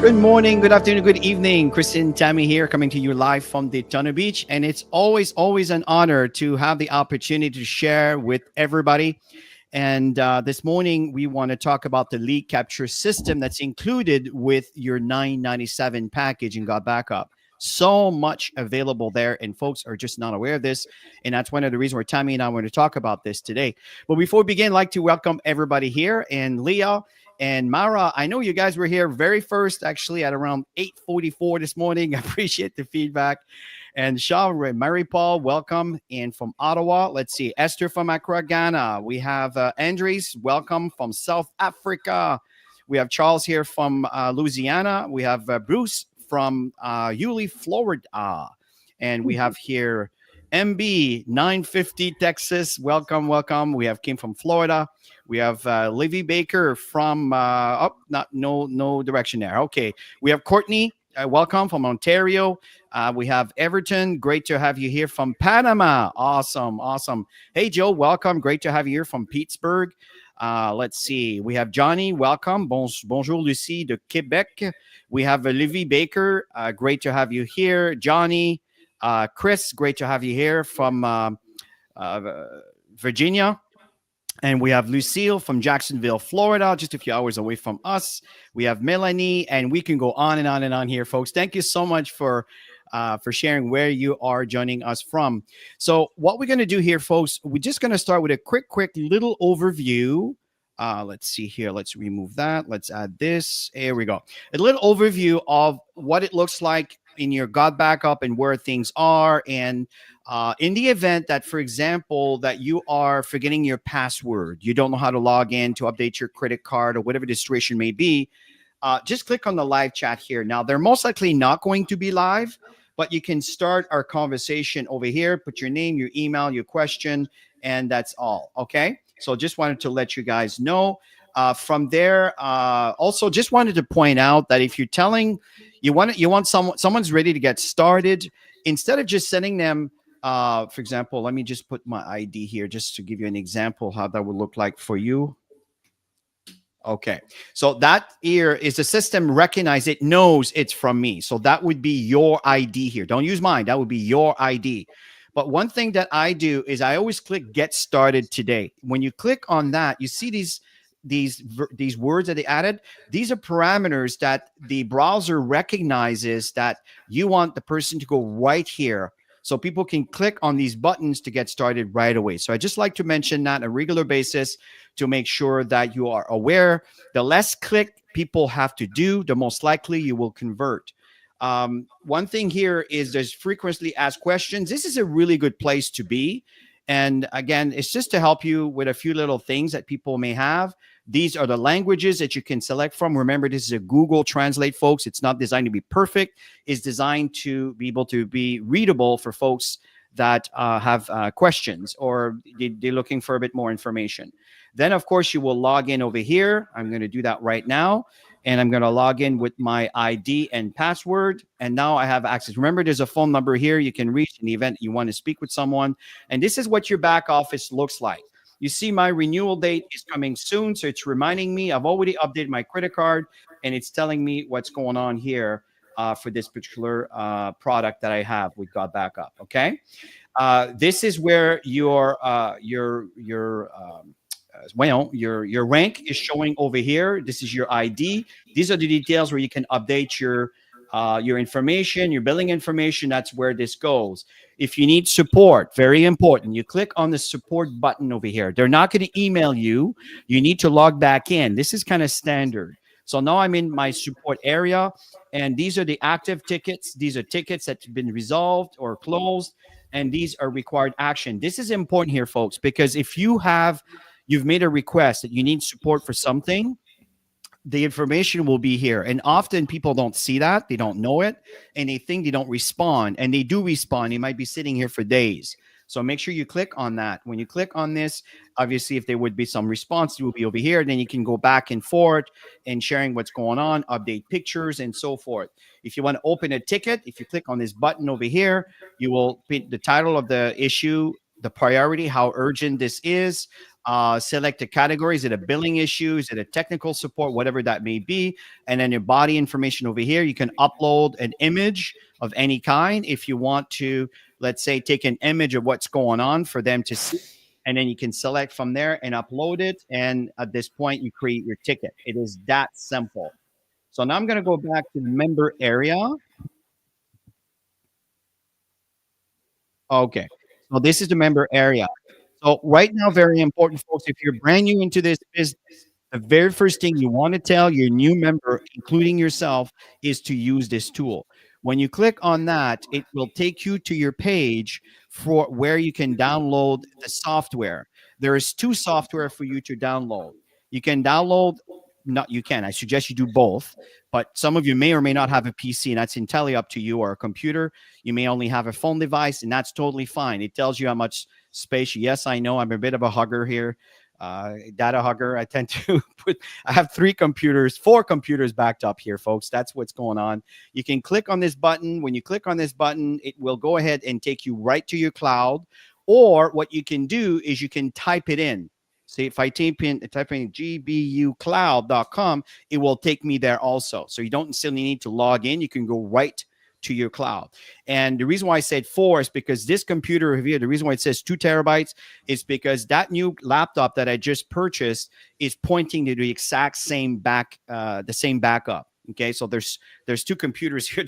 Good morning, good afternoon, good evening. Kristen Tammy here, coming to you live from Daytona Beach. And it's always an honor to have the opportunity to share with everybody. And this morning, we want to talk about the lead capture system that's included with your 997 package in GotBackup. So much available there, and folks are just not aware of this. And that's one of the reasons why Tammy and I want to talk about this today. But before we begin, I'd like to welcome everybody here. And Leah and Mara, I know you guys were here very first, actually, at around 8:44 this morning. I appreciate the feedback. And Shaw, Mary Paul, welcome. And from Ottawa, let's see, Esther from Accra, Ghana. We have Andres, welcome from South Africa. We have Charles here from Louisiana. We have Bruce from Yulee, Florida. And we have here MB 950 Texas. Welcome, welcome. We have Kim from Florida. We have Livy Baker from no direction there. Okay. We have Courtney. Welcome from Ontario. We have Everton. Great to have you here from Panama. Awesome, awesome. Hey, Joe. Welcome. Great to have you here from Pittsburgh. Let's see. We have Johnny. Welcome. Bonjour, Lucie de Quebec. We have Livy Baker. Great to have you here. Johnny. Chris. Great to have you here from Virginia. And we have Lucille from Jacksonville, Florida, just a few hours away from us. We have Melanie, and we can go on and on and on here, folks. Thank you so much for sharing where you are joining us from. So what we're going to do here, folks, we're just going to start with a quick little overview. Let's see here. Let's remove that. Let's add this. Here we go. A little overview of what it looks like in your GotBackup and where things are. And in the event that, for example, that you are forgetting your password, you don't know how to log in to update your credit card or whatever the situation may be, just click on the live chat here. Now, they're most likely not going to be live, but you can start our conversation over here. Put your name, your email, your question, and that's all. Okay. So just wanted to let you guys know. From there, also just wanted to point out that if you're telling someone's ready to get started, instead of just sending them, for example, let me just put my ID here just to give you an example how that would look like for you. Okay, so that here is the system recognize it, knows it's from me. So that would be your ID here. Don't use mine. That would be your ID. But one thing that I do is I always click get started today. When you click on that, you see these words that they added. These are parameters that the browser recognizes that you want the person to go right here. So people can click on these buttons to get started right away. So I just like to mention that on a regular basis to make sure that you are aware. The less click people have to do, the most likely you will convert. One thing here is there's frequently asked questions. This is a really good place to be. And again, it's just to help you with a few little things that people may have. These are the languages that you can select from. Remember, this is a Google Translate, folks. It's not designed to be perfect. It's designed to be able to be readable for folks that have questions or they're looking for a bit more information. Then, of course, you will log in over here. I'm going to do that right now. And I'm going to log in with my ID and password. And now I have access. Remember, there's a phone number here you can reach in the event you want to speak with someone. And this is what your back office looks like. You see my renewal date is coming soon. So it's reminding me I've already updated my credit card. And it's telling me what's going on here for this particular product that I have with GotBackup. Okay. This is where your rank is showing over here. This is your ID. These are the details where you can update your information, your billing information. That's where this goes. If you need support, very important, you click on the support button over here. They're not going to email you. You need to log back in. This is kind of standard. So now I'm in my support area, and these are the active tickets. These are tickets that have been resolved or closed, and these are required action. This is important here, folks, because if you've made a request that you need support for something, the information will be here. And often people don't see that. They don't know it. And they think they don't respond. And they do respond. They might be sitting here for days. So make sure you click on that. When you click on this, obviously, if there would be some response, it will be over here. Then you can go back and forth and sharing what's going on, update pictures, and so forth. If you want to open a ticket, if you click on this button over here, you will put the title of the issue, the priority, how urgent this is, select a category. Is it a billing issue? Is it a technical support? Whatever that may be. And then your body information over here, you can upload an image of any kind. If you want to, let's say, take an image of what's going on for them to see, and then you can select from there and upload it. And at this point, you create your ticket. It is that simple. So now I'm going to go back to the member area. Okay. So this is the member area. So right now, very important, folks, if you're brand new into this business, the very first thing you want to tell your new member, including yourself, is to use this tool. When you click on that, it will take you to your page for where you can download the software. There is two software for you to download. You can download, not you can, I suggest you do both, but some of you may or may not have a PC, and that's entirely up to you, or a computer. You may only have a phone device, and that's totally fine. It tells you how much space. Yes, I know I'm a bit of a hugger here, data hugger. I tend to I have four computers backed up here, folks. That's what's going on. You can click on this button. When you click on this button, it will go ahead and take you right to your cloud. Or what you can do is you can type it in. See, if I type in gbucloud.com, it will take me there also. So you don't necessarily need to log in. You can go right to your cloud. And the reason why I said 4 is because this computer here, the reason why it says 2 terabytes is because that new laptop that I just purchased is pointing to the exact same the same backup. Okay, so there's two computers here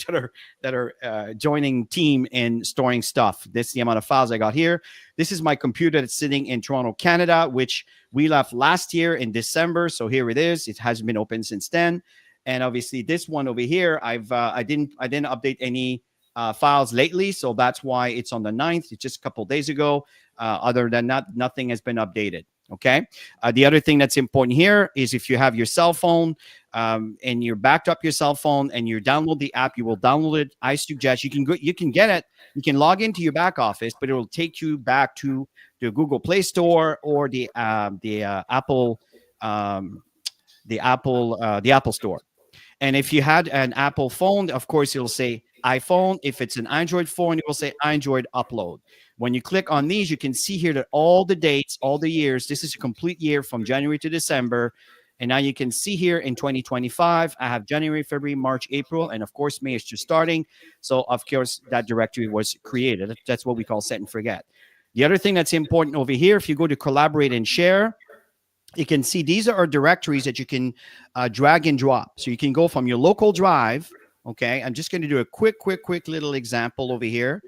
that are joining team in storing stuff. This is the amount of files I got here. This is my computer that's sitting in Toronto, Canada, which we left last year in December. So here it is. It hasn't been open since then. And obviously this one over here, I didn't update any files lately, so that's why it's on the 9th. It's just a couple of days ago. Other than that, nothing has been updated. Okay. The other thing that's important here is if you have your cell phone and you're backed up your cell phone and you download the app, you will download it. I suggest you can get it. You can log into your back office, but it will take you back to the Google Play Store or the Apple Store. And if you had an Apple phone, of course, it'll say iPhone. If it's an Android phone, it will say Android upload. When you click on these, you can see here that all the dates, all the years, this is a complete year from January to December. And now you can see here in 2025, I have January, February, March, April, and of course, May is just starting. So of course, that directory was created. That's what we call set and forget. The other thing that's important over here, if you go to collaborate and share, you can see these are directories that you can drag and drop. So you can go from your local drive. Okay, I'm just going to do a quick little example over here.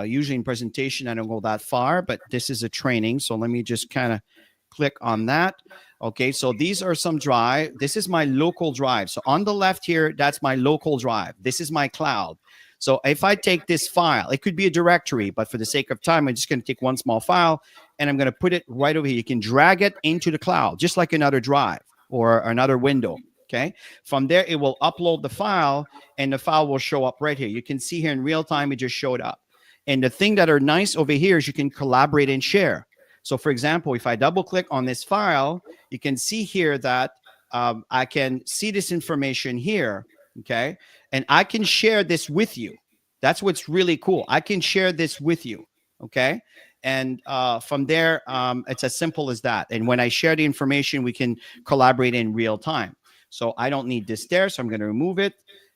Usually in presentation, I don't go that far, but this is a training. So let me just kind of click on that. Okay, so these are some drive. This is my local drive. So on the left here, that's my local drive. This is my cloud. So if I take this file, it could be a directory, but for the sake of time, I'm just going to take one small file and I'm going to put it right over here. You can drag it into the cloud, just like another drive or another window. Okay. From there, it will upload the file and the file will show up right here. You can see here in real time, it just showed up. And the thing that are nice over here is you can collaborate and share. So for example, if I double click on this file, you can see here that I can see this information here. Okay. And I can share this with you. That's what's really cool. I can share this with you. Okay. And from there, it's as simple as that. And when I share the information, we can collaborate in real time. So I don't need this there. So I'm going to remove it.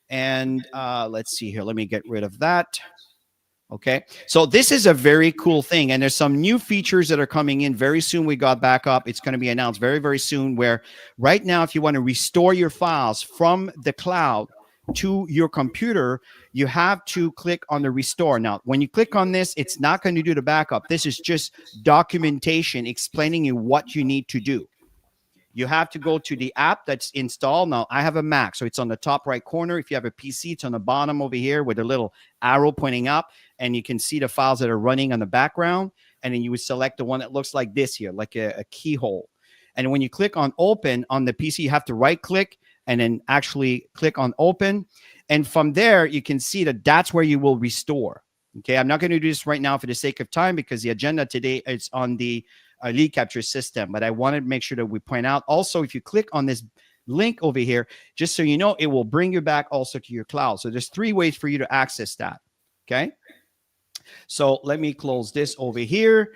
And let's see here. Let me get rid of that. Okay. So this is a very cool thing. And there's some new features that are coming in very soon. We got backup. It's going to be announced very, very soon, where right now, if you want to restore your files from the cloud to your computer, you have to click on the restore. Now, when you click on this, it's not going to do the backup. This is just documentation explaining you what you need to do. You have to go to the app that's installed. Now, I have a Mac, so it's on the top right corner. If you have a PC, it's on the bottom over here with a little arrow pointing up, and you can see the files that are running on the background. And then you would select the one that looks like this here, like a keyhole. And when you click on open on the PC, you have to right click and then actually click on open. And from there, you can see that that's where you will restore. Okay, I'm not going to do this right now for the sake of time because the agenda today is on the lead capture system, but I wanted to make sure that we point out also, if you click on this link over here, just so you know, it will bring you back also to your cloud. So there's 3 ways for you to access that. Okay. So let me close this over here.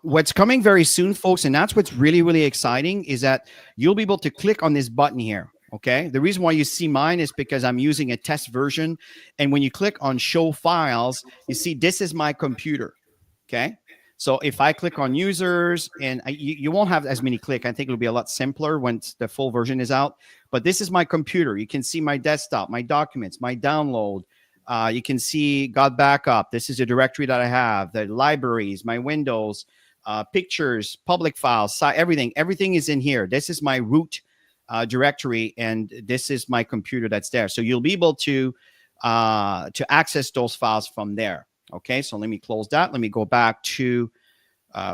What's coming very soon, folks, and that's what's really, really exciting, is that you'll be able to click on this button here. Okay. The reason why you see mine is because I'm using a test version. And when you click on show files, you see this is my computer. Okay. So if I click on users, and you won't have as many click, I think it'll be a lot simpler once the full version is out. But this is my computer. You can see my desktop, my documents, my download. You can see GotBackup. This is a directory that I have, the libraries, my windows, pictures, public files, everything. Everything is in here. This is my root directory, and this is my computer that's there. So you'll be able to access those files from there. Okay, so let me close that. Let me go back to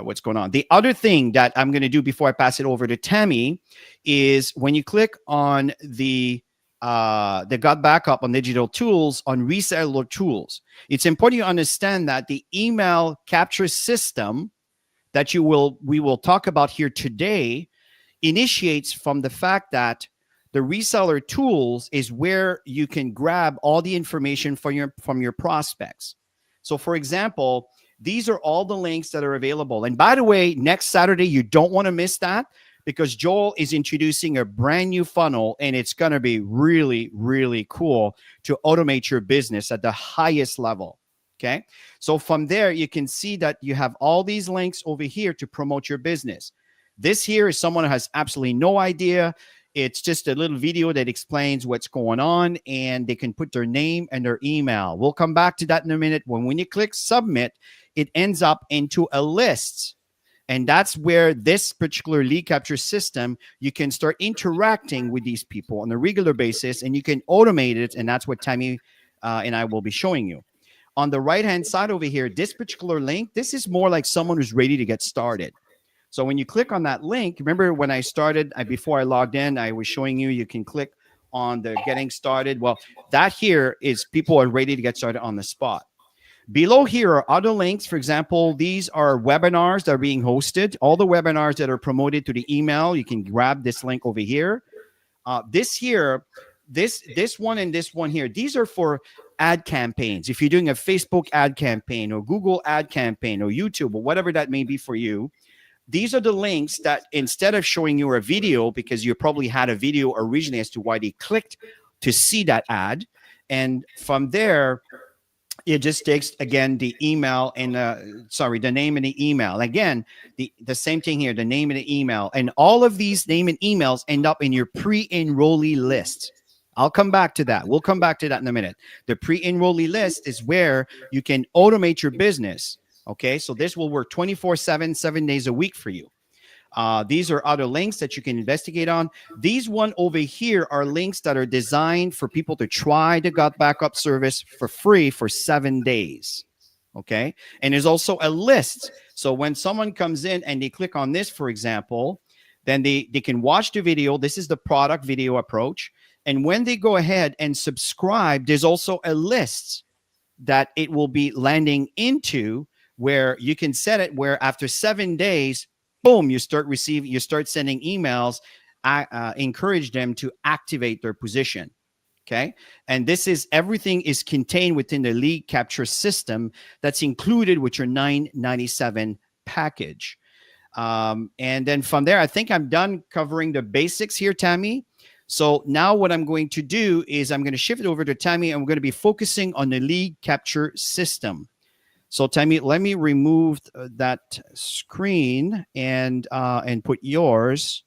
what's going on. The other thing that I'm going to do before I pass it over to Tammy is when you click on the GotBackup on digital tools on reseller tools, it's important you understand that the email capture system that we will talk about here today initiates from the fact that the reseller tools is where you can grab all the information from your prospects. So for example, these are all the links that are available. And by the way, next Saturday, you don't want to miss that, because Joel is introducing a brand new funnel, and it's going to be really, really cool to automate your business at the highest level. Okay. So from there, you can see that you have all these links over here to promote your business. This here is someone who has absolutely no idea. It's just a little video that explains what's going on, and they can put their name and their email. We'll come back to that in a minute. When you click submit, it ends up into a list. And that's where this particular lead capture system, you can start interacting with these people on a regular basis, and you can automate it. And that's what Tammy and I will be showing you. On the right-hand side over here, this particular link, this is more like someone who's ready to get started. So when you click on that link, remember when I started, before I logged in, I was showing you can click on the getting started. Well, that here is people are ready to get started on the spot. Below here are other links. For example, these are webinars that are being hosted. All the webinars that are promoted to the email, you can grab this link over here. This one and this one here, these are for ad campaigns. If you're doing a Facebook ad campaign or Google ad campaign or YouTube or whatever that may be for you, these are the links that instead of showing you a video, because you probably had a video originally as to why they clicked to see that ad. And from there, it just takes, again, the email and the name and the email. Again, the same thing here, the name and the email. And all of these name and emails end up in your pre-enrollee list. I'll come back to that. We'll come back to that in a minute. The pre-enrollee list is where you can automate your business. Okay, so this will work 24/7, 7 days a week for you. These are other links that you can investigate on. These one over here are links that are designed for people to try the GotBackup service for free for 7 days. Okay, and there's also a list. So when someone comes in and they click on this, for example, then they can watch the video. This is the product video approach. And when they go ahead and subscribe, there's also a list that it will be landing into, where you can set it where after 7 days, boom, you start sending emails, encourage them to activate their position. Okay. And everything is contained within the lead capture system that's included with your $9.97 package. And then from there, I think I'm done covering the basics here, Tammy. So now what I'm going to do is I'm going to shift it over to Tammy, and we're going to be focusing on the lead capture system. So Tammy, let me remove that screen and put yours.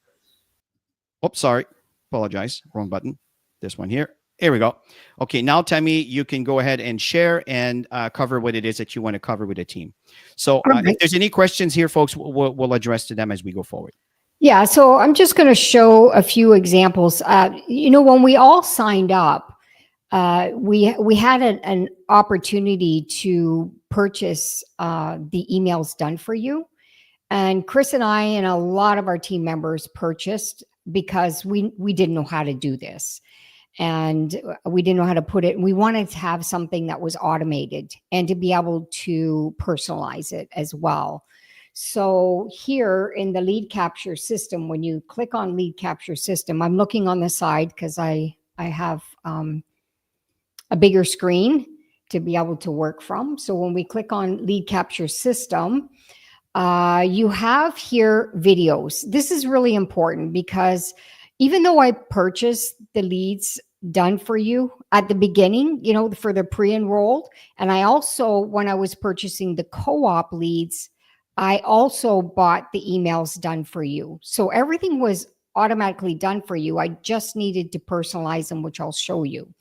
Oops, sorry. Apologize. Wrong button. This one here. Here we go. Okay, now Tammy, you can go ahead and share and cover what it is that you want to cover with the team. So if there's any questions here, folks, we'll address to them as we go forward. Yeah, so I'm just going to show a few examples. When we all signed up, we had an opportunity to purchase the emails done for you. And Chris and I and a lot of our team members purchased because we didn't know how to do this. And we didn't know how to put it. We wanted to have something that was automated and to be able to personalize it as well. So here in the lead capture system, when you click on lead capture system, I'm looking on the side because I have a bigger screen to be able to work from. So when we click on lead capture system, you have here videos. This is really important because even though I purchased the leads done for you at the beginning, for the pre-enrolled, and I also, when I was purchasing the co-op leads, I also bought the emails done for you. So everything was automatically done for you. I just needed to personalize them, which I'll show you.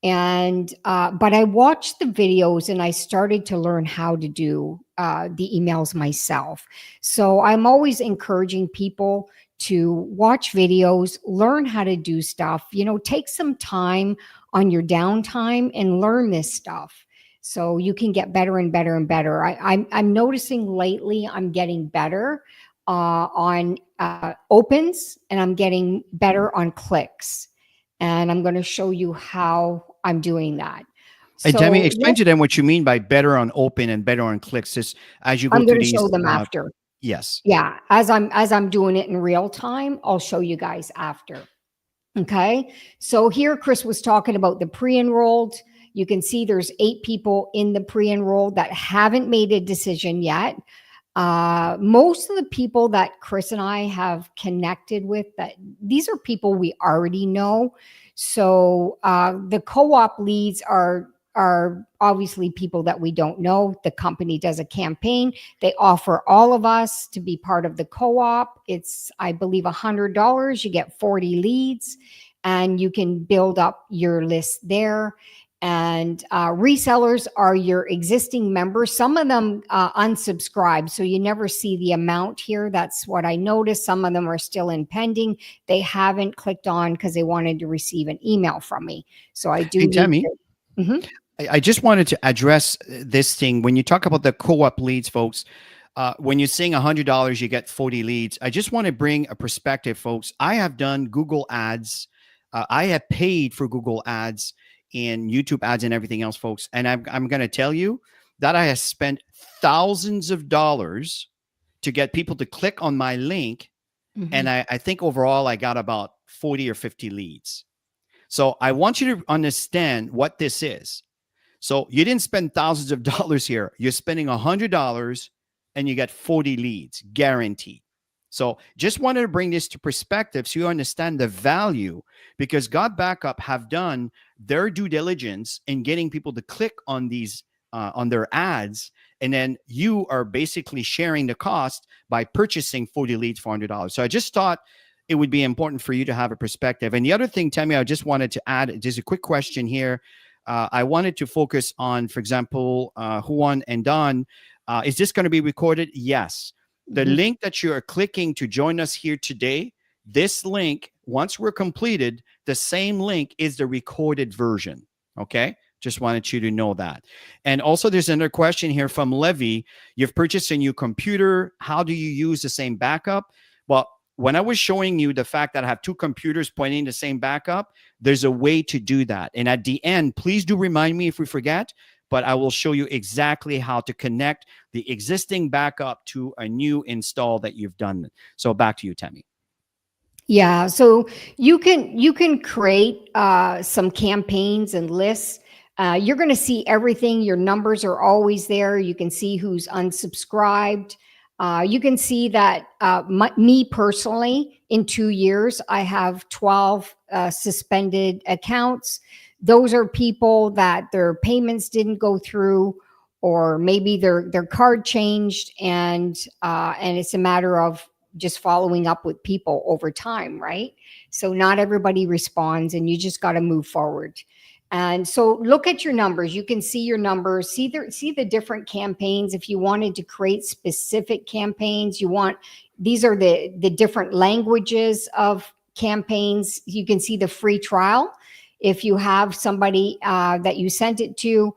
And but I watched the videos and I started to learn how to do the emails myself. So I'm always encouraging people to watch videos, learn how to do stuff. Take some time on your downtime and learn this stuff so you can get better and better and better. I'm noticing lately I'm getting better on opens, and I'm getting better on clicks. And I'm going to show you how I'm doing that. And Tammy, So explain to them what you mean by better on open and better on clicks. Is as you go I'm through going to show these. them after. Yes. Yeah, as I'm doing it in real time, I'll show you guys after. Okay. So here Chris was talking about the pre-enrolled. You can see there's 8 people in the pre-enrolled that haven't made a decision yet. Most of the people that Chris and I have connected with, that these are people we already know. So the co-op leads are obviously people that we don't know. The company does a campaign. They offer all of us to be part of the co-op. It's, I believe, $100. You get 40 leads, and you can build up your list there. And resellers are your existing members. Some of them unsubscribe, so you never see the amount here. That's what I noticed. Some of them are still in pending. They haven't clicked on because they wanted to receive an email from me. So I do Hey, need Tammy. to. Mhm. I just wanted to address this thing. When you talk about the co-op leads, folks, when you're saying $100, you get 40 leads. I just want to bring a perspective, folks. I have done Google ads. I have paid for Google ads and YouTube ads and everything else, folks. And I'm going to tell you that I have spent thousands of dollars to get people to click on my link. And Mhm. I think overall I got about 40 or 50 leads. So I want you to understand what this is. So you didn't spend thousands of dollars here. You're spending $100 and you get 40 leads guaranteed. So just wanted to bring this to perspective so you understand the value, because GotBackup have done their due diligence in getting people to click on these on their ads, and then you are basically sharing the cost by purchasing 40 leads for $100. So I just thought it would be important for you to have a perspective. And the other thing, Tammy, I just wanted to add just a quick question here. I wanted to focus on, for example, Juan and Don. Is this going to be recorded? Yes. The Mhm. link that you are clicking to join us here today, this link, once we're completed, the same link is the recorded version. Okay. Just wanted you to know that. And also, there's another question here from Levy. You've purchased a new computer. How do you use the same backup? Well, when I was showing you the fact that I have 2 computers pointing the same backup, there's a way to do that. And at the end, please do remind me if we forget, but I will show you exactly how to connect the existing backup to a new install that you've done. So back to you, Tammy. Yeah, so you can create some campaigns and lists. You're going to see everything. Your numbers are always there. You can see who's unsubscribed. You can see that me personally, in 2 years, I have 12 suspended accounts. Those are people that their payments didn't go through, or maybe their card changed, and it's a matter of just following up with people over time, right? So not everybody responds, and you just got to move forward. And so look at your numbers. You can see your numbers, see the different campaigns. If you wanted to create specific campaigns, these are the different languages of campaigns. You can see the free trial. If you have somebody that you sent it to,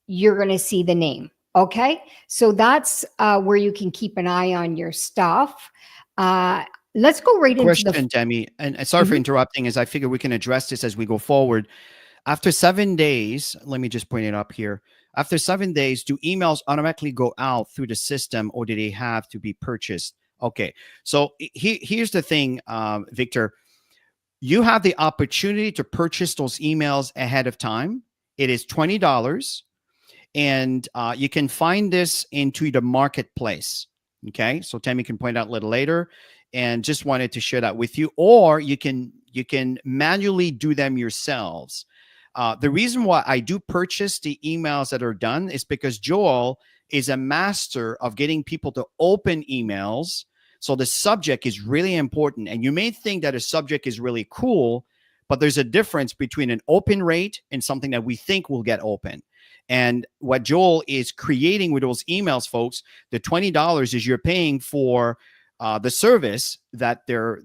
you're going to see the name. Okay. So that's where you can keep an eye on your stuff. Uh, let's go right into the. Question, Tammy, and sorry for Mhm. interrupting, as I figure we can address this as we go forward. After 7 days, let me just point it up here. After 7 days, do emails automatically go out through the system, or do they have to be purchased? Okay. So here's the thing, Victor. You have the opportunity to purchase those emails ahead of time. It is $20. and you can find this into the marketplace. Okay, so Tammy can point out a little later, and just wanted to share that with you. Or you can manually do them yourselves. The reason why I do purchase the emails that are done is because Joel is a master of getting people to open emails. So the subject is really important. And you may think that a subject is really cool, but there's a difference between an open rate and something that we think will get open. And what Joel is creating with those emails, folks, the $20 is you're paying for the service that they're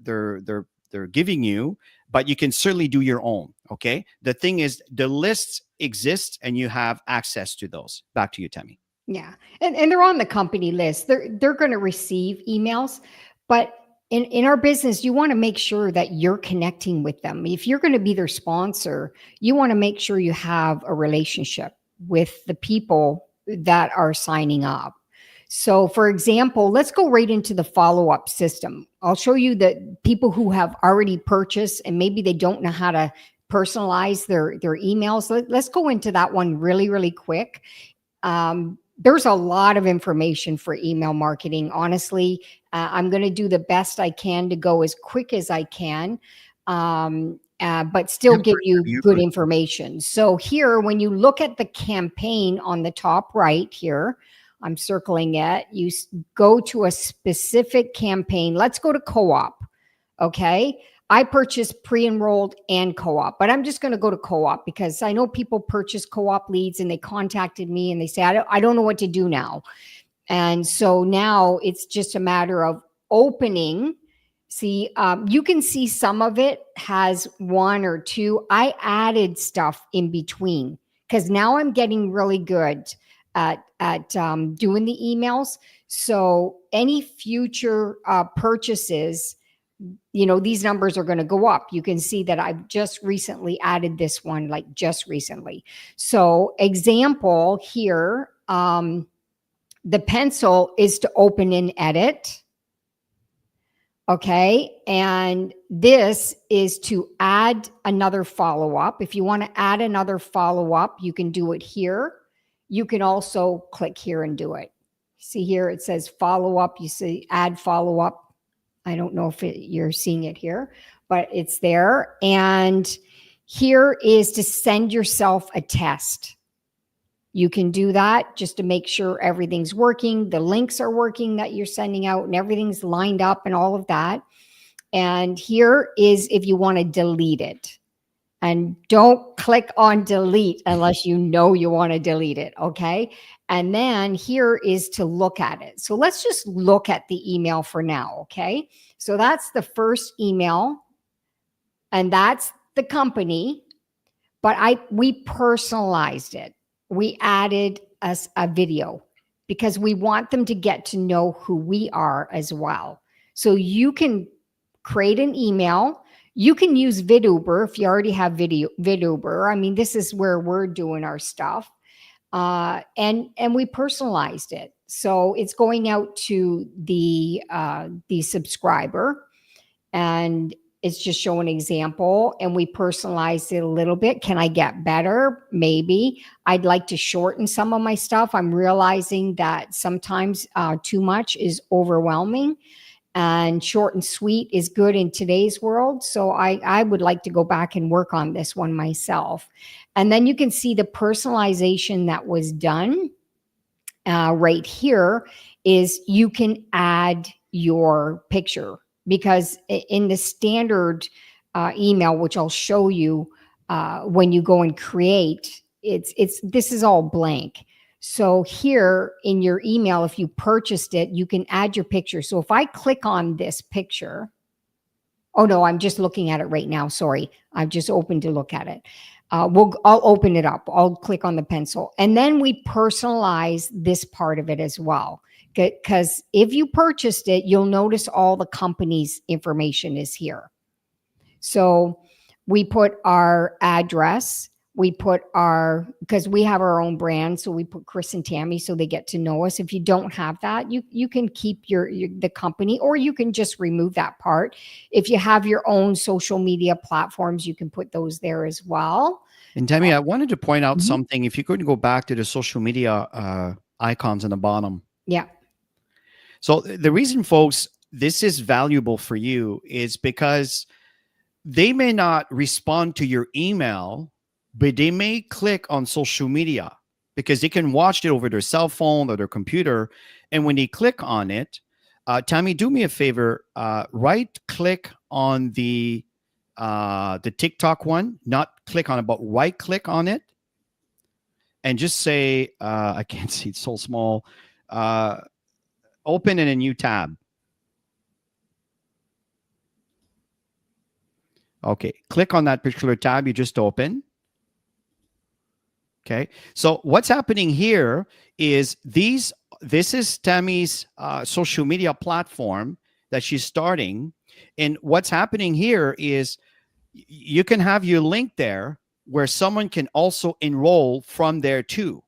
giving you, but you can certainly do your own. Okay. The thing is, the lists exist and you have access to those. Back to you, Tammy. Yeah. And they're on the company list. They're going to receive emails, but in our business, you want to make sure that you're connecting with them. If you're going to be their sponsor, you want to make sure you have a relationship with the people that are signing up. So for example, let's go right into the follow-up system. I'll show you the people who have already purchased and maybe they don't know how to personalize their emails. Let's go into that one really, really quick. There's a lot of information for email marketing. Honestly, I'm going to do the best I can to go as quick as I can, but still give you good information. So here, when you look at the campaign on the top right here, I'm circling it. You go to a specific campaign. Let's go to co-op. Okay. I purchased pre-enrolled and co-op, but I'm just going to go to co-op because I know people purchase co-op leads and they contacted me and they say, I don't know what to do now. And so now it's just a matter of opening. See, you can see some of it has one or two. I added stuff in between because now I'm getting really good at doing the emails. So any future purchases, these numbers are going to go up. You can see that I've just recently added this one, like just recently. So example here, the pencil is to open and edit. Okay. And this is to add another follow-up. If you want to add another follow-up, you can do it here. You can also click here and do it. See here, it says follow-up. You see add follow-up. I don't know if you're seeing it here, but it's there. And here is to send yourself a test. You can do that just to make sure everything's working. The links are working that you're sending out and everything's lined up and all of that. And here is if you want to delete it. And don't click on delete unless you know you want to delete it, okay? And then here is to look at it. So let's just look at the email for now, okay? So that's the first email, and that's the company, but we personalized it. We added us a video because we want them to get to know who we are as well. So you can create an email. You can use VidUber if you already have VidUber. I mean, this is where we're doing our stuff. And we personalized it. So it's going out to the subscriber and it's just showing an example and we personalized it a little bit. Can I get better? Maybe. I'd like to shorten some of my stuff. I'm realizing that sometimes too much is overwhelming. And short and sweet is good in today's world. So I would like to go back and work on this one myself. And then you can see the personalization that was done right here is you can add your picture because in the standard email, which I'll show you when you go and create, this is all blank. So here in your email, if you purchased it, you can add your picture. So if I click on this picture, oh no, I'm just looking at it right now. Sorry. I've just opened to look at it. I'll open it up. I'll click on the pencil and then we personalize this part of it as well. Because if you purchased it, you'll notice all the company's information is here. So we put our address. We put because we have our own brand, so we put Chris and Tammy so they get to know us. If you don't have that, you can keep the company or you can just remove that part. If you have your own social media platforms, you can put those there as well. And Tammy, I wanted to point out Mhm. something. If you could go back to the social media icons on the bottom. Yeah. So the reason, folks, this is valuable for you is because they may not respond to your email, but they may click on social media because they can watch it over their cell phone or their computer. And when they click on it, Tammy, do me a favor, right click on the TikTok one, not click on it, but right click on it and just say, I can't see, it's so small. Uh, Open in a new tab. Okay, click on that particular tab you just opened. Okay, so what's happening here is this is Tammy's social media platform that she's starting, and what's happening here is you can have your link there where someone can also enroll from there too,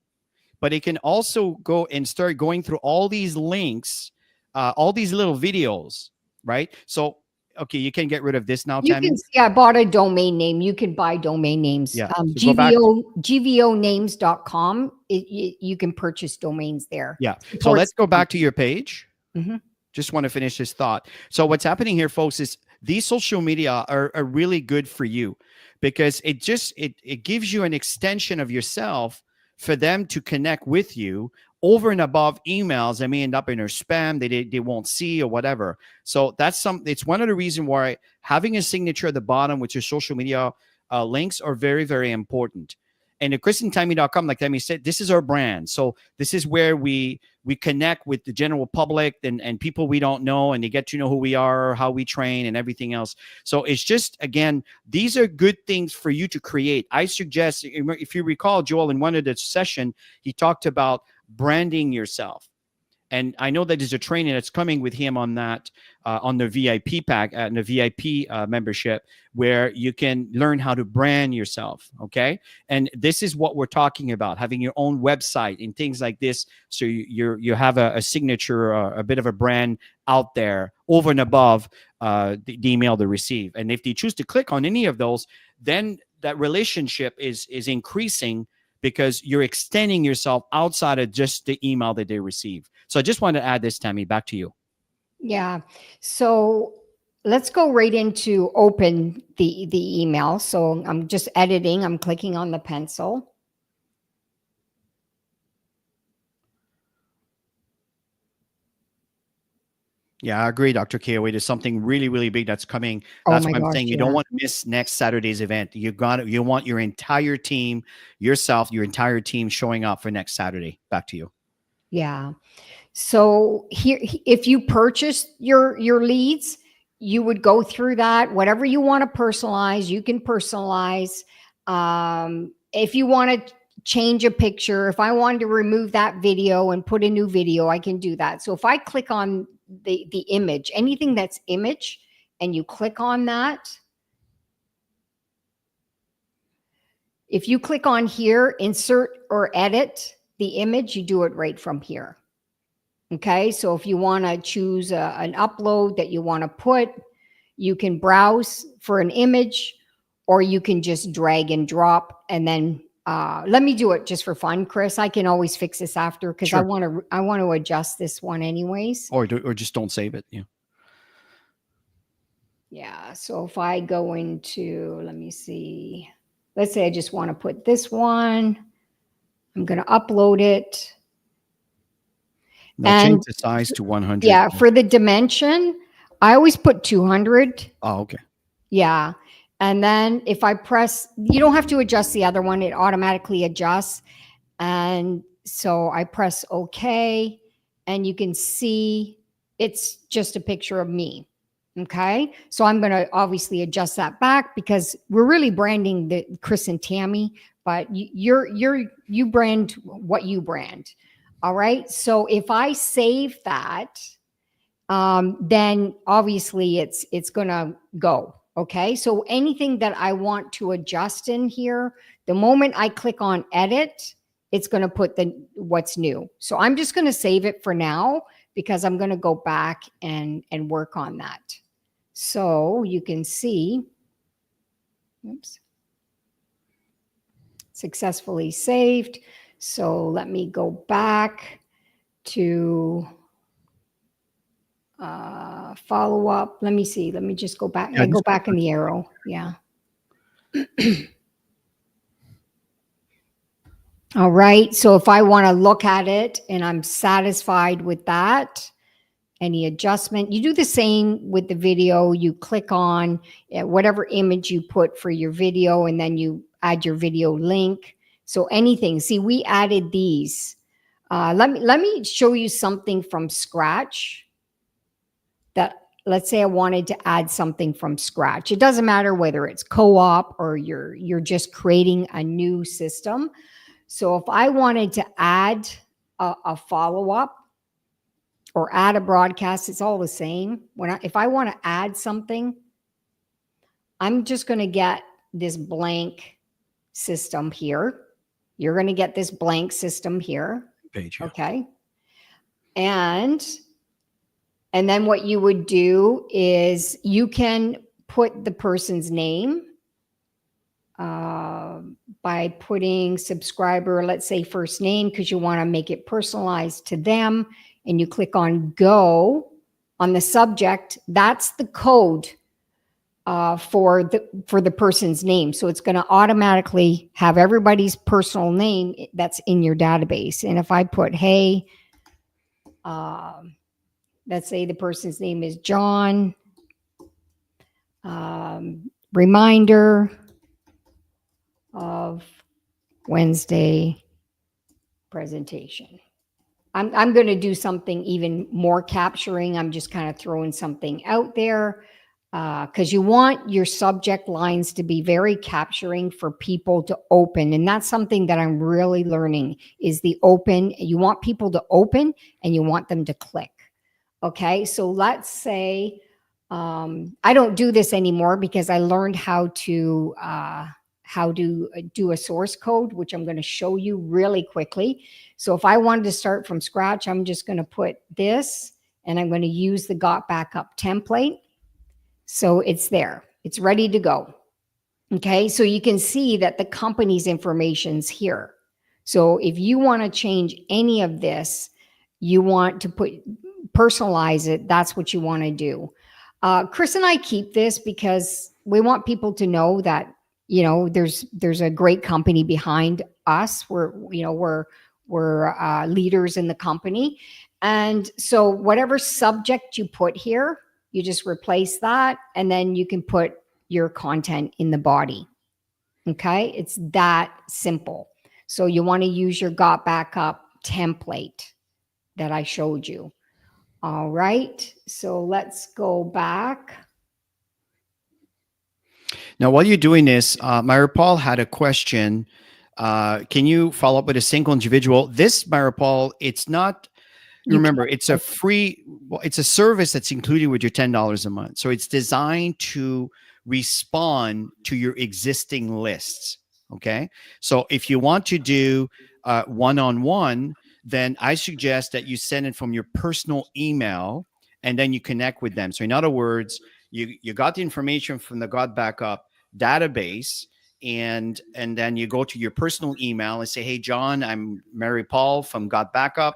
but it can also go and start going through all these links, all these little videos, right? So okay, you can get rid of this now, You can Tammy. see I bought a domain name. You can buy domain names. Yeah, so go back. GVOnames.com. You can purchase domains there. Yeah. So Supports. let's go back to your page. Mhm. Just want to finish this thought. So what's happening here, folks, is these social media are really good for you because it gives you an extension of yourself for them to connect with you over and above emails that may end up in their spam they won't see or whatever. So it's one of the reasons why having a signature at the bottom with your social media links are very, very important. And at chrisandtammy.com, like Tammy said, this is our brand. So this is where we connect with the general public and people we don't know, and they get to know who we are, how we train, and everything else. So it's just, again, these are good things for you to create. I suggest, if you recall, Joel, in one of the session, he talked about branding yourself. And I know that there's a training that's coming with him on that, on the VIP pack and the VIP membership, where you can learn how to brand yourself. Okay. And this is what we're talking about, having your own website and things like this. So you have a signature, a bit of a brand out there over and above the email they receive. And if they choose to click on any of those, then that relationship is increasing because you're extending yourself outside of just the email that they receive. So I just wanted to add this, Tammy, back to you. Yeah. So let's go right into open the email. So I'm just editing. I'm clicking on the pencil. Yeah, I agree, Dr. Kiaway. There's something really, really big that's coming. Oh That's my why I'm gosh. saying you don't Yeah. want to miss next Saturday's event. You want your entire team, yourself, your entire team showing up for next Saturday. Back to you. Yeah. So here, if you purchase your leads, you would go through that. Whatever you want to personalize, you can personalize. If you want to change a picture, if I wanted to remove that video and put a new video, I can do that. So if I click on the image, anything that's image, and you click on that, if you click on here, insert or edit the image, you do it right from here. Okay, so if you want to choose an upload that you want to put, you can browse for an image, or you can just drag and drop. And then let me do it just for fun, Chris. I can always fix this after because Sure. I want to adjust this one anyways. Or just don't save it. Yeah. Yeah. So if I go into, let me see, let's say I just want to put this one. I'm going to upload it. Now change And the size to 100. yeah, for the dimension, I always put 200. Oh, okay. Yeah. And then if I press, you don't have to adjust the other one, it automatically adjusts. And so I press OK, and you can see it's just a picture of me. Okay. So I'm going to obviously adjust that back because we're really branding the Chris and Tammy, but you brand what you brand. All right. So if I save that, then obviously it's going to go. Okay. So anything that I want to adjust in here, the moment I click on edit, it's going to put what's new. So I'm just going to save it for now because I'm going to go back and work on that. So you can see, oops. successfully saved. So let me go back to follow up. Let me see. Let me just go back. Yeah, I go just back in the arrow. Yeah. All right. So if I want to look at it and I'm satisfied with that, any adjustment, you do the same with the video. You click on whatever image you put for your video, and then you add your video link. So anything. See, we added these. Let me show you something from scratch. That, let's say I wanted to add something from scratch. It doesn't matter whether it's co-op or you're just creating a new system. So if I wanted to add a follow-up or add a broadcast, it's all the same. If I want to add something, I'm just going to get this blank system here. You're going to get this blank system here. page. Yeah. Okay. And then what you would do is you can put the person's name by putting subscriber, let's say first name, because you want to make it personalized to them. And you click on go on the subject. That's the code for the person's name. So it's going to automatically have everybody's personal name that's in your database. And if I put, hey, let's say the person's name is John, reminder of Wednesday presentation. I'm going to do something even more capturing. I'm just kind of throwing something out there because you want your subject lines to be very capturing for people to open. And that's something that I'm really learning is the open. You want people to open and you want them to click. Okay, so let's say I don't do this anymore because I learned how to do a source code, which I'm going to show you really quickly. So if I wanted to start from scratch, I'm just going to put this and I'm going to use the GotBackup template. So it's there. It's ready to go. Okay, so you can see that the company's information's here. So if you want to change any of this, you want to personalize it, that's what you want to do. Chris and I keep this because we want people to know that, you know, there's a great company behind us. We're leaders in the company. And so whatever subject you put here, you just replace that. And then you can put your content in the body. Okay. It's that simple. So you want to use your GotBackup template that I showed you. All right. So let's go back. Now, while you're doing this, Myra Paul had a question. Can you follow up with a single individual? This, Myra Paul, it's not, remember, it's a free, it's a service that's included with your $10 a month. So it's designed to respond to your existing lists. Okay. So if you want to do one-on-one, then I suggest that you send it from your personal email and then you connect with them. So in other words, you got the information from the GotBackup database, and then you go to your personal email and say, hey, John, I'm Mary Paul from GotBackup.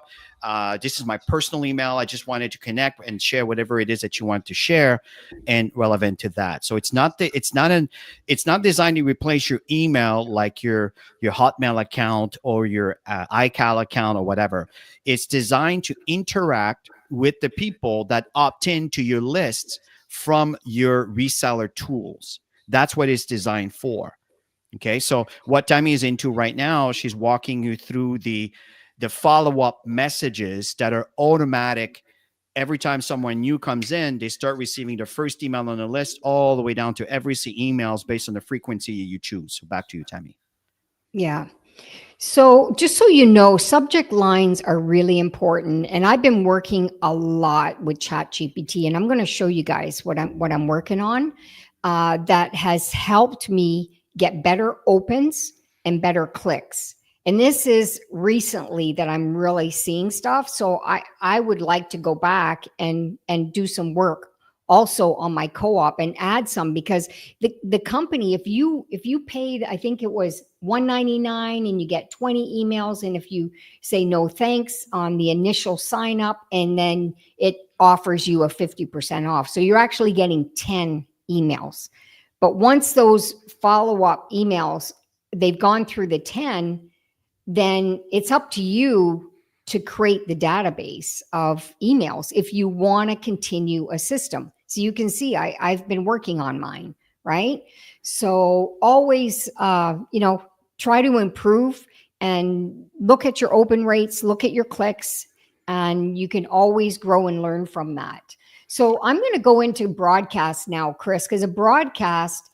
This is my personal email. I just wanted to connect and share whatever it is that you want to share and relevant to that. So it's not designed to replace your email like your Hotmail account or your iCal account or whatever. It's designed to interact with the people that opt in to your lists from your reseller tools. That's what it's designed for. Okay, so what Tammy is into right now, she's walking you through the follow-up messages that are automatic. Every time someone new comes in, they start receiving the first email on the list all the way down to every emails based on the frequency you choose. So back to you, Tammy. Yeah. So just so you know, subject lines are really important. And I've been working a lot with ChatGPT, and I'm going to show you guys what I'm working on that has helped me get better opens and better clicks. And this is recently that I'm really seeing stuff. So I would like to go back and do some work also on my co-op and add some, because the company, if you paid, I think it was $199 and you get 20 emails, and if you say no thanks on the initial sign up, and then it offers you a 50% off, so you're actually getting 10 emails. But once those follow-up emails, they've gone through the 10, then it's up to you to create the database of emails if you want to continue a system. So you can see I've been working on mine, right? So always, try to improve and look at your open rates, look at your clicks, and you can always grow and learn from that. So I'm going to go into broadcast now, Chris, because a broadcast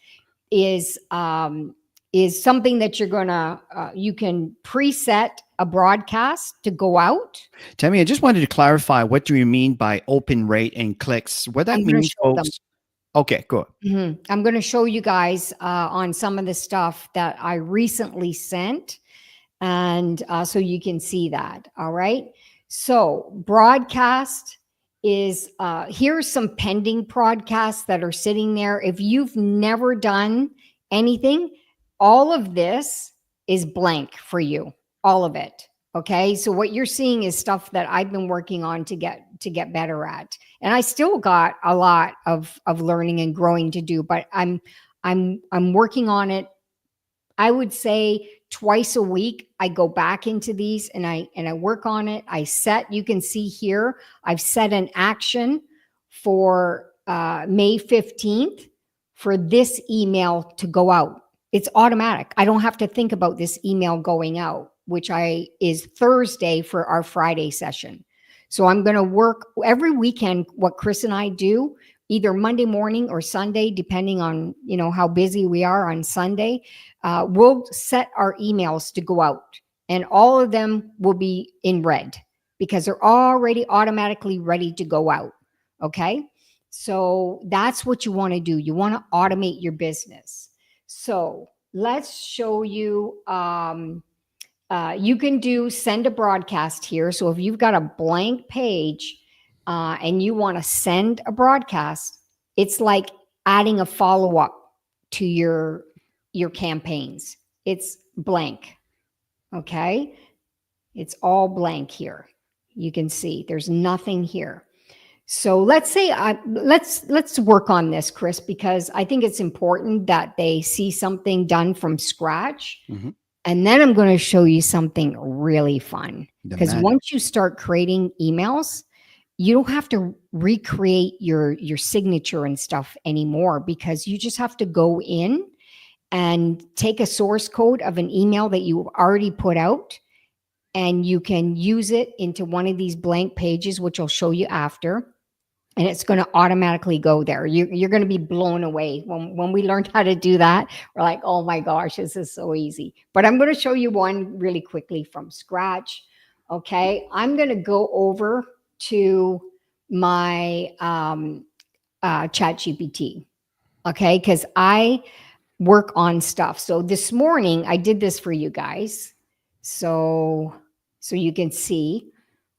is something that you're gonna you can preset a broadcast to go out. Tammy, I just wanted to clarify, what do you mean by open rate and clicks? What that I'm going to means, show them. folks? Okay, good. I'm going to show you guys on some of the stuff that I recently sent, and so you can see that. All right. So broadcast is here's some pending broadcasts that are sitting there. If you've never done anything, all of this is blank for you, all of it. Okay, so what you're seeing is stuff that I've been working on to get better at, and I still got a lot of learning and growing to do, but I'm working on it. I would say twice a week I go back into these and I work on it. I set, you can see here, I've set an action for May 15th for this email to go out. It's automatic. I don't have to think about this email going out, which is Thursday for our Friday session. So I'm going to work every weekend. What Chris and I do, either Monday morning or Sunday, depending on how busy we are on Sunday, we'll set our emails to go out, and all of them will be in red because they're already automatically ready to go out. Okay, so that's what you want to do. You want to automate your business. So let's show you. You can send a broadcast here. So if you've got a blank page and you want to send a broadcast, it's like adding a follow-up to your campaigns. It's blank. Okay. It's all blank here. You can see there's nothing here. So let's say let's work on this, Chris, because I think it's important that they see something done from scratch. Mhm. And then I'm going to show you something really fun, The because magic. once you start creating emails, you don't have to recreate your signature and stuff anymore, because you just have to go in and take a source code of an email that you already put out, and you can use it into one of these blank pages, which I'll show you after, and it's going to automatically go there. You're going to be blown away. When we learned how to do that, we're like, oh my gosh, this is so easy. But I'm going to show you one really quickly from scratch. Okay, I'm going to go over to my chat GPT. Okay, because I work on stuff. So this morning I did this for you guys. So you can see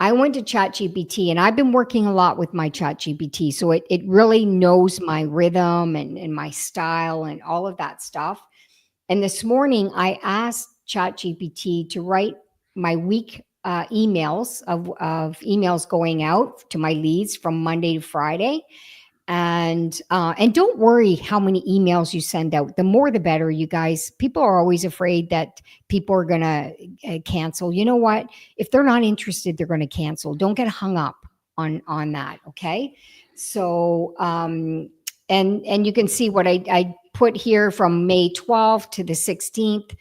I went to ChatGPT, and I've been working a lot with my ChatGPT. So it really knows my rhythm and my style and all of that stuff. And this morning I asked ChatGPT to write my week emails of emails going out to my leads from Monday to Friday. And don't worry how many emails you send out. The more the better, you guys. People are always afraid that people are going to cancel. You know what? If they're not interested, they're going to cancel. Don't get hung up on that. Okay. So and you can see what I put here from May 12th to the 16th.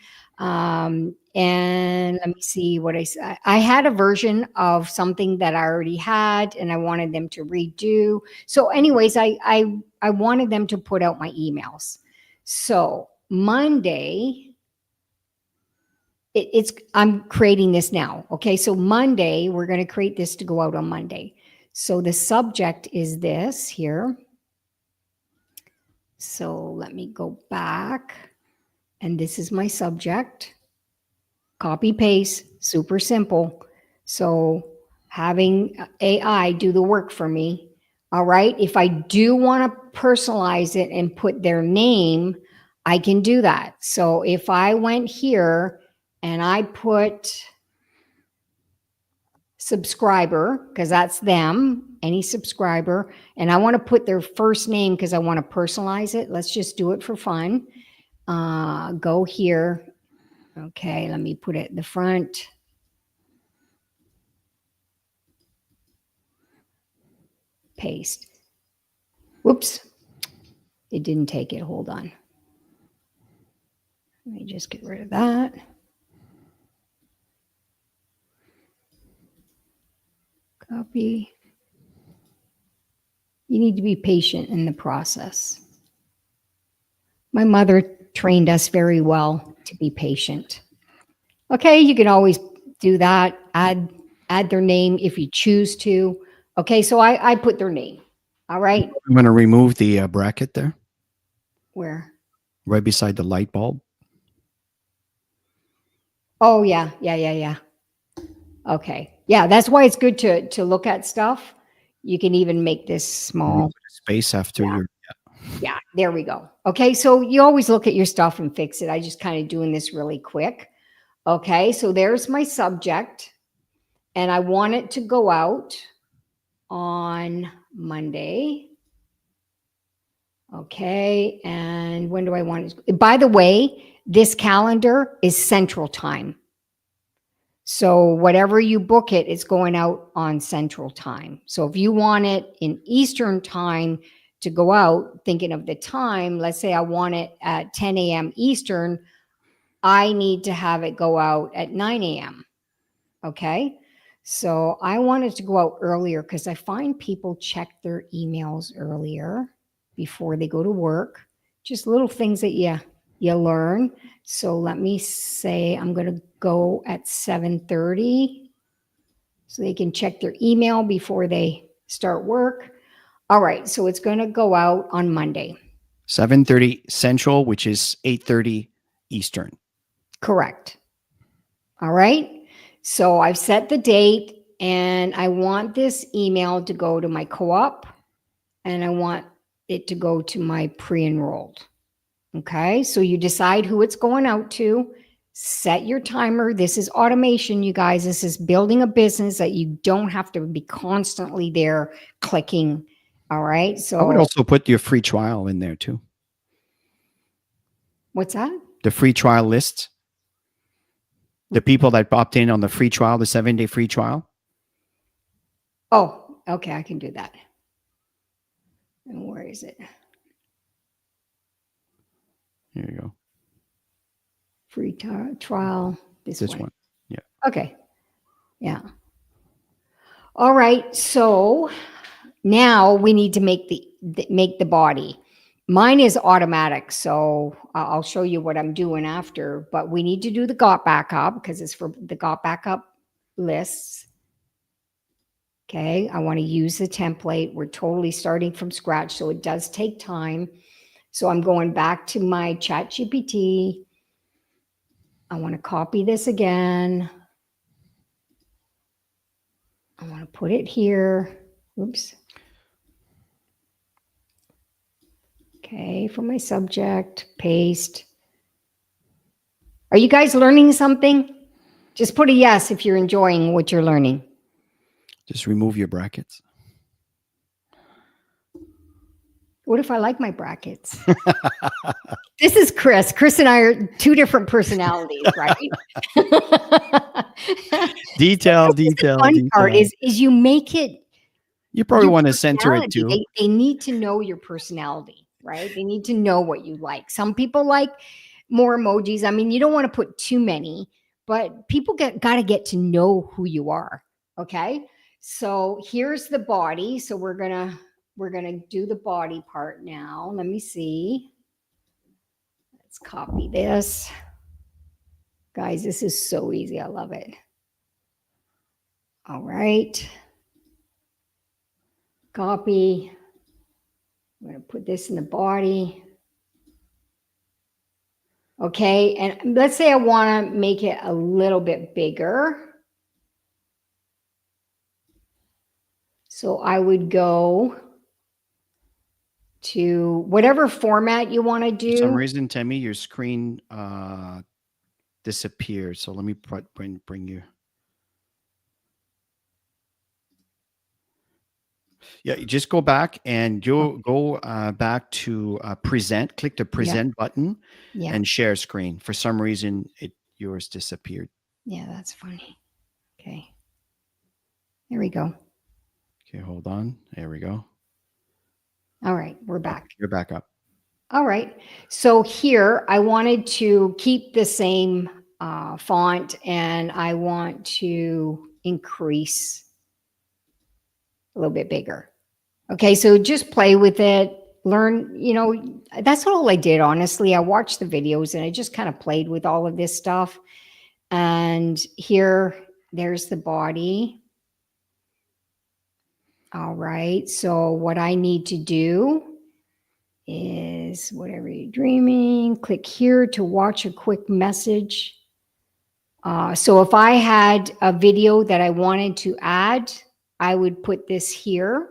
And let me see what I said. I had a version of something that I already had, and I wanted them to redo. So anyways, I wanted them to put out my emails. So Monday, I'm creating this now. Okay. So Monday, we're going to create this to go out on Monday. So the subject is this here. So let me go back, and this is my subject. Copy paste, super simple. So having AI do the work for me. All right. If I do want to personalize it and put their name, I can do that. So if I went here and I put subscriber, because that's them, any subscriber, and I want to put their first name because I want to personalize it. Let's just do it for fun. Go here. Okay, let me put it in the front. Paste. Whoops. It didn't take it. Hold on. Let me just get rid of that. Copy. You need to be patient in the process. My mother trained us very well to be patient. Okay, you can always do that. Add their name if you choose to. Okay, so I put their name. All right. I'm going to remove the bracket there, Where? right beside the light bulb. Oh yeah. Okay. Yeah, that's why it's good to look at stuff. You can even make this small. Space after Yeah. your. Yeah, there we go. Okay, so you always look at your stuff and fix it. I just kind of doing this really quick. Okay, so there's my subject, and I want it to go out on Monday. Okay, and when do I want it? By the way, this calendar is Central Time. So whatever you book it, it's going out on Central Time. So if you want it in Eastern Time to go out, thinking of the time, let's say I want it at 10 a.m. Eastern, I need to have it go out at 9 a.m. Okay. So I want it to go out earlier because I find people check their emails earlier before they go to work. Just little things that you learn. So let me say I'm going to go at 7:30 so they can check their email before they start work. All right, so it's going to go out on Monday. 7:30 Central, which is 8:30 Eastern. Correct. All right. So I've set the date and I want this email to go to my co-op and I want it to go to my pre-enrolled. Okay. So you decide who it's going out to, set your timer. This is automation, you guys. This is building a business that you don't have to be constantly there clicking. All right. So I would also put your free trial in there too. what's that? The free trial list. The people that opt in on the free trial, the 7-day free trial. Oh, okay. I can do that. And where is it? Here you go. Free trial. This one. Yeah. Okay. Yeah. All right. So now we need to make the body. Mine is automatic, so I'll show you what I'm doing after. But we need to do the GotBackup because it's for the GotBackup lists. Okay. I want to use the template. We're totally starting from scratch, so it does take time. So I'm going back to my ChatGPT. I want to copy this again. I want to put it here. Oops. Okay, for my subject, paste. Are you guys learning something? Just put a yes if you're enjoying what you're learning. Just remove your brackets. What if I like my brackets? This is Chris. Chris and I are two different personalities, right? Detail. Fun part is you make it. You probably your want to center it personality. too. They need to know your personality, right? They need to know what you like. Some people like more emojis. I mean, you don't want to put too many, but people got to get to know who you are. Okay. So here's the body. So we're gonna do the body part now. Let me see. Let's copy this. Guys, this is so easy. I love it. All right. Copy. I'm going to put this in the body. Okay, and let's say I want to make it a little bit bigger. So I would go to whatever format you want to For some do. reason, Tammy, your screen disappeared. So let me bring you. Yeah, you just go back and you go back to present. Click the Yeah, present button yeah, and share screen. For some reason, yours disappeared. yeah, that's funny. Okay, there we go. Okay, hold on. There we go. All right, we're Okay, back. you're back up. All right. So here I wanted to keep the same font and I want to increase a little bit bigger. Okay. So just play with it. Learn, that's all I did, honestly. I watched the videos and I just kind of played with all of this stuff. And here, there's the body. All right. So what I need to do is whatever you're dreaming, click here to watch a quick message. So if I had a video that I wanted to add, I would put this here.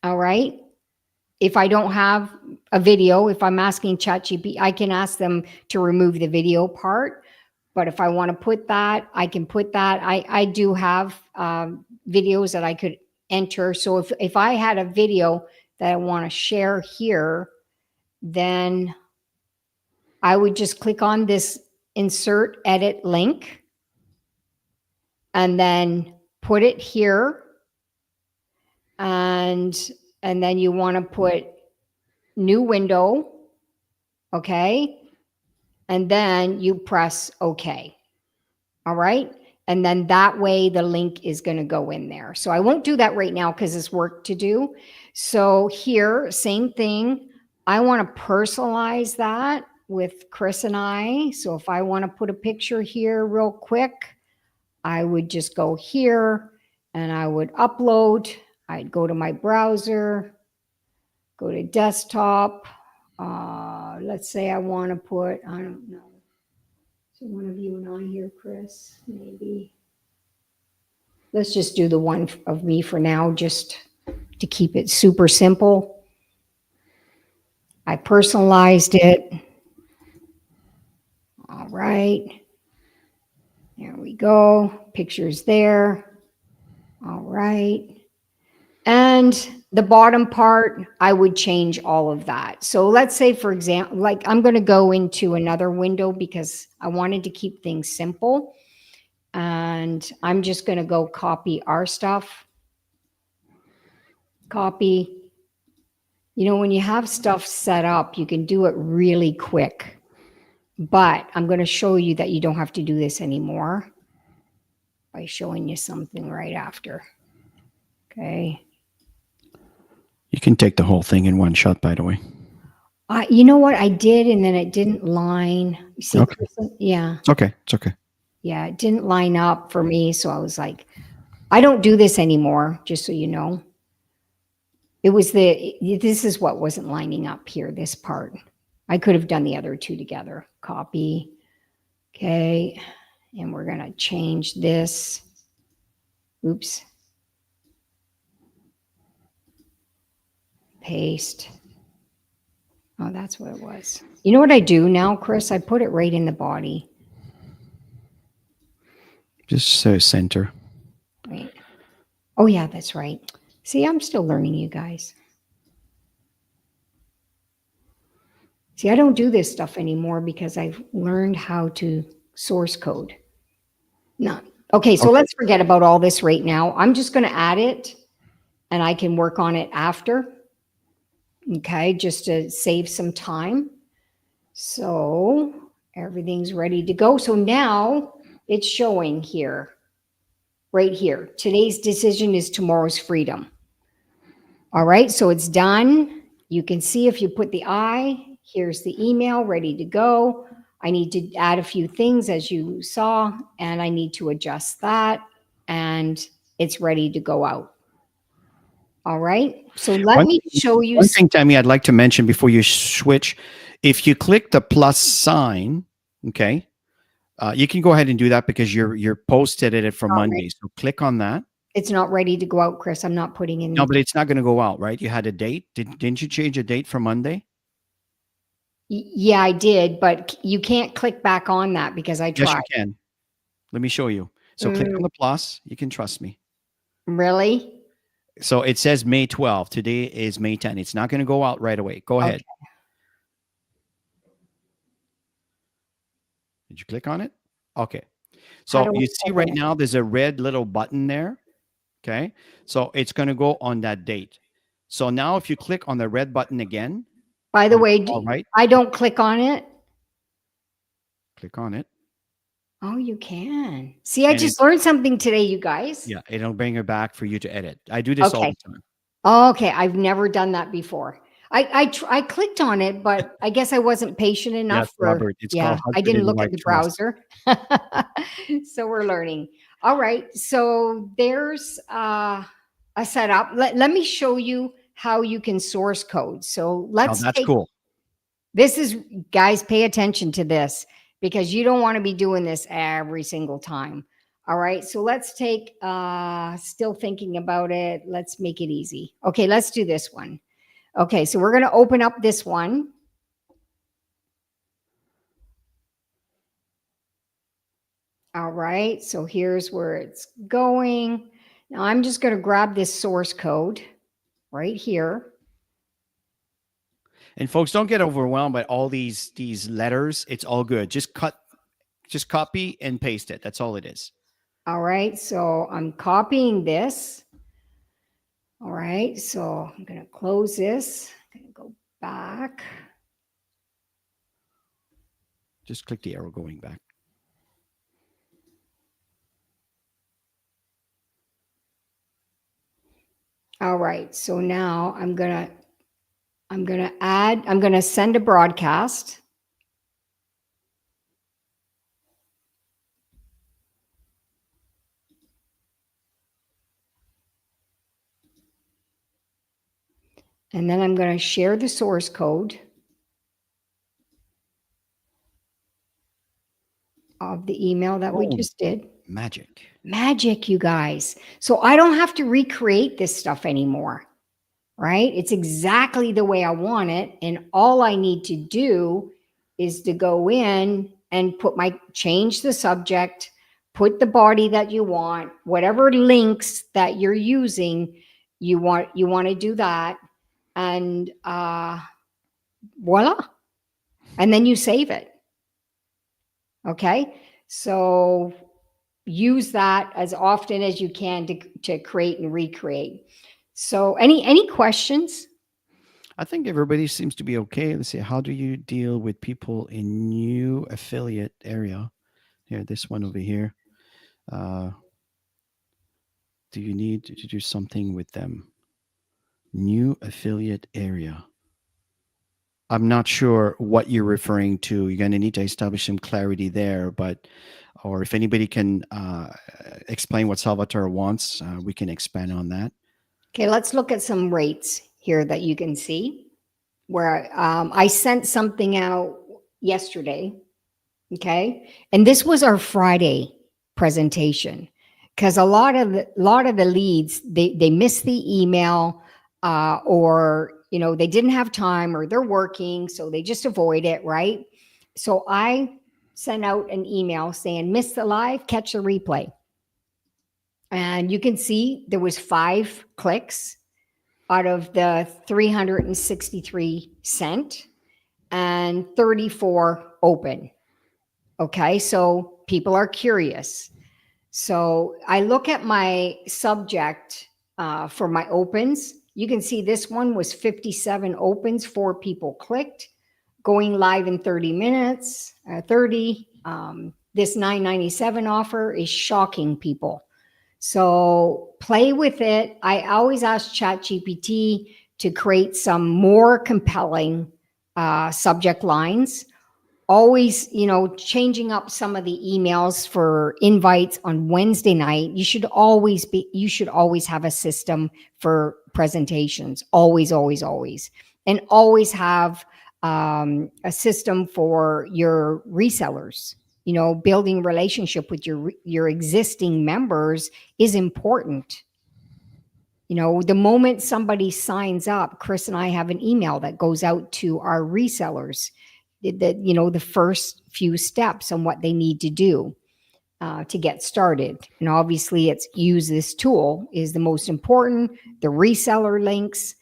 All right. If I don't have a video, if I'm asking ChatGPT, I can ask them to remove the video part. But if I want to put that, I can put that. I do have videos that I could enter. So if I had a video that I want to share here, then I would just click on this insert edit link and then put it here. And then you want to put new window. Okay. And then you press OK. All right. And then that way the link is going to go in there. So I won't do that right now because it's work to do. So here, same thing. I want to personalize that with Chris and I. So if I want to put a picture here real quick, I would just go here and I would upload. I'd go to my browser, go to desktop. Let's say I want to put, I don't know. So one of you and I here, Chris, maybe. Let's just do the one of me for now, just to keep it super simple. I personalized it. All right. There we go. Pictures there. All right. And the bottom part, I would change all of that. So let's say, for example, like I'm going to go into another window because I wanted to keep things simple. And I'm just going to go copy our stuff. Copy. When you have stuff set up, you can do it really quick. But I'm going to show you that you don't have to do this anymore by showing you something right after. Okay. You can take the whole thing in one shot, by the way. You know what? I did, and then it didn't line. You see, Okay. Yeah. It's okay. It's okay. Yeah, it didn't line up for me. So I was like, I don't do this anymore, just so you know. This is what wasn't lining up here, this part. I could have done the other two together. Copy. Okay. And we're going to change this. Oops. Paste. Oh, that's what it was. You know what I do now, Chris? I put it right in the body. Just center. Wait. Oh, yeah, that's right. See, I'm still learning, you guys. See, I don't do this stuff anymore because I've learned how to source code. No. Okay, so let's forget about all this right now. I'm just going to add it and I can work on it after. Okay, just to save some time. So everything's ready to go. So now it's showing here, right here. Today's decision is tomorrow's freedom. All right, so it's done. You can see if you put the I, here's the email ready to go. I need to add a few things as you saw, and I need to adjust that, and it's ready to go out. All right, so let me show you. One thing, Tammy, I'd like to mention before you switch, if you click the plus sign, okay, you can go ahead and do that because you're posted it for Monday. So click on that. It's not ready to go out, Chris. I'm not putting No, in. but it's not going to go out, right? You had a date. Didn't you change a date for Monday? Yeah, I did, but you can't click back on that because I Yes, you tried. can. Let me show you. So click Mm, on the plus. You can trust me. really? So it says May 12th. Today is May 10th. It's not going to go out right away. Go Okay. ahead. Did you click on it? Okay. How So do you I see right open it? now there's a red little button there. Okay. So it's going to go on that date. So now if you click on the red button again By the on the way, all right, I don't click on it. click on it Oh, you can. See, I and just it's learned something today, you guys. yeah, it'll bring it back for you to edit. I do this all Okay. the time. Okay. I've never done that before. I clicked on it, but I guess I wasn't patient Yes, enough for, Robert. It's yeah, called I husband didn't and look at wife the trust. browser. So we're learning. All right. So there's a setup. Let me show you how you can source code. So Oh, let's that's take cool. this is, guys, pay attention to this because you don't want to be doing this every single time. All right. So let's take, still thinking about it. Let's make it easy. Okay. Let's do this one. Okay. So we're going to open up this one. All right. So here's where it's going. Now I'm just going to grab this source code right here. And folks, don't get overwhelmed by all these letters. It's all good. Just copy and paste it. That's all it is. All right. So I'm copying this. All right. So I'm going to close this. I'm going to go back. Just click the arrow going back. All right. So now I'm going to send a broadcast. And then I'm going to share the source code of the email that we Oh, just did. magic. Magic, you guys. So I don't have to recreate this stuff anymore, right? It's exactly the way I want it. And all I need to do is to go in and change the subject, put the body that you want, whatever links that you're using, you want to do that. And voila. And then you save it. Okay. So use that as often as you can to create and recreate. So any questions? I think everybody seems to be okay. Let's see. How do you deal with people in new affiliate area? Here, this one over here. Uh, do you need to do something with them? New affiliate area. I'm not sure what you're referring to. You're going to need to establish some clarity there, but or if anybody can explain what Salvatore wants, we can expand on that. Okay, let's look at some rates here that you can see where I sent something out yesterday. Okay. And this was our Friday presentation because a lot of the leads, they miss the email or, they didn't have time or they're working. So they just avoid it. Right. So I sent out an email saying, miss the live, catch the replay. And you can see there was 5 clicks out of the 363 sent and 34 open. Okay, so people are curious. So I look at my subject for my opens. You can see this one was 57 opens, 4 people clicked, going live in 30 minutes, 30. This $9.97 offer is shocking people. So play with it. I always ask ChatGPT to create some more compelling subject lines. Always, changing up some of the emails for invites on Wednesday night. You should always have a system for presentations. Always, always, always. And always have a system for your resellers. Building relationship with your existing members is important. The moment somebody signs up, Chris and I have an email that goes out to our resellers, the first few steps on what they need to do to get started. And obviously, it's use this tool is the most important. The reseller links.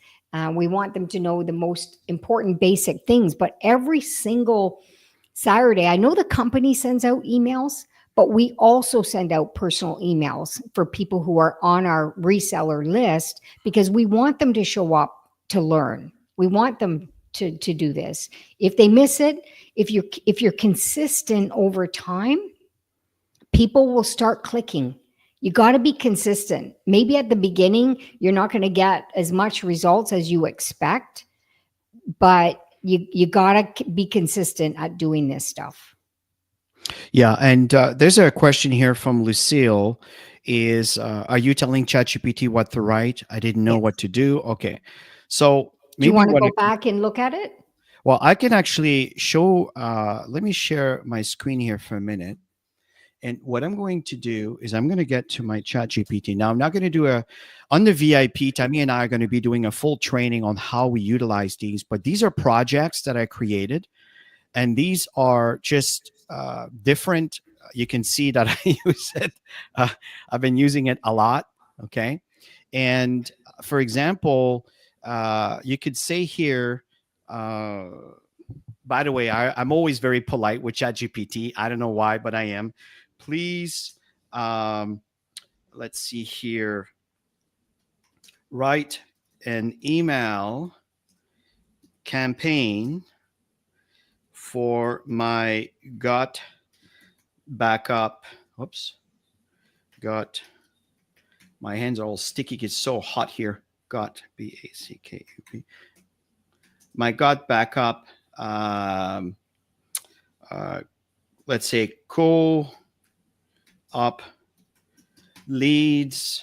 We want them to know the most important basic things. But every single Saturday, I know the company sends out emails, but we also send out personal emails for people who are on our reseller list because we want them to show up to learn. We want them to do this. If they miss it, if you're consistent over time, people will start clicking. You got to be consistent. Maybe at the beginning, you're not going to get as much results as you expect, but you got to be consistent at doing this stuff. Yeah, and there's a question here from Lucille. Is are you telling ChatGPT what to write? I didn't know what Yes. to do. Okay, so Do you maybe want to what go I can, back and look at it? well, I can actually show. Let me share my screen here for a minute. And what I'm going to do is I'm going to get to my chat GPT. Now, I'm not going to do on the VIP, Tammy and I are going to be doing a full training on how we utilize these, but these are projects that I created. And these are just different. You can see that I use it. Uh, I've been using it a lot. Okay. And for example, you could say here, uh, by the way, I'm always very polite with ChatGPT. I don't know why, but I am. Please, um, let's see here. Write an email campaign for my Got Backup. Oops. Got my hands are all sticky. It's so hot here. Got BACKUP. My Got Backup. Um, uh, let's say co op leads,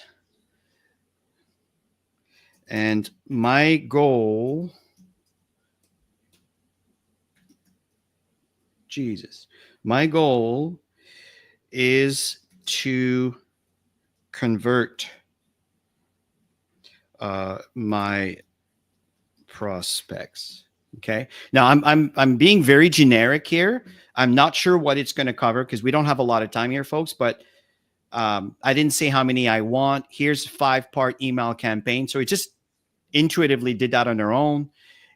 and my goal, Jesus, my goal is to convert my prospects. Okay. Now I'm being very generic here. I'm not sure what it's going to cover because we don't have a lot of time here, folks. But I didn't say how many I want. Here's a 5-part email campaign. So it just intuitively did that on their own,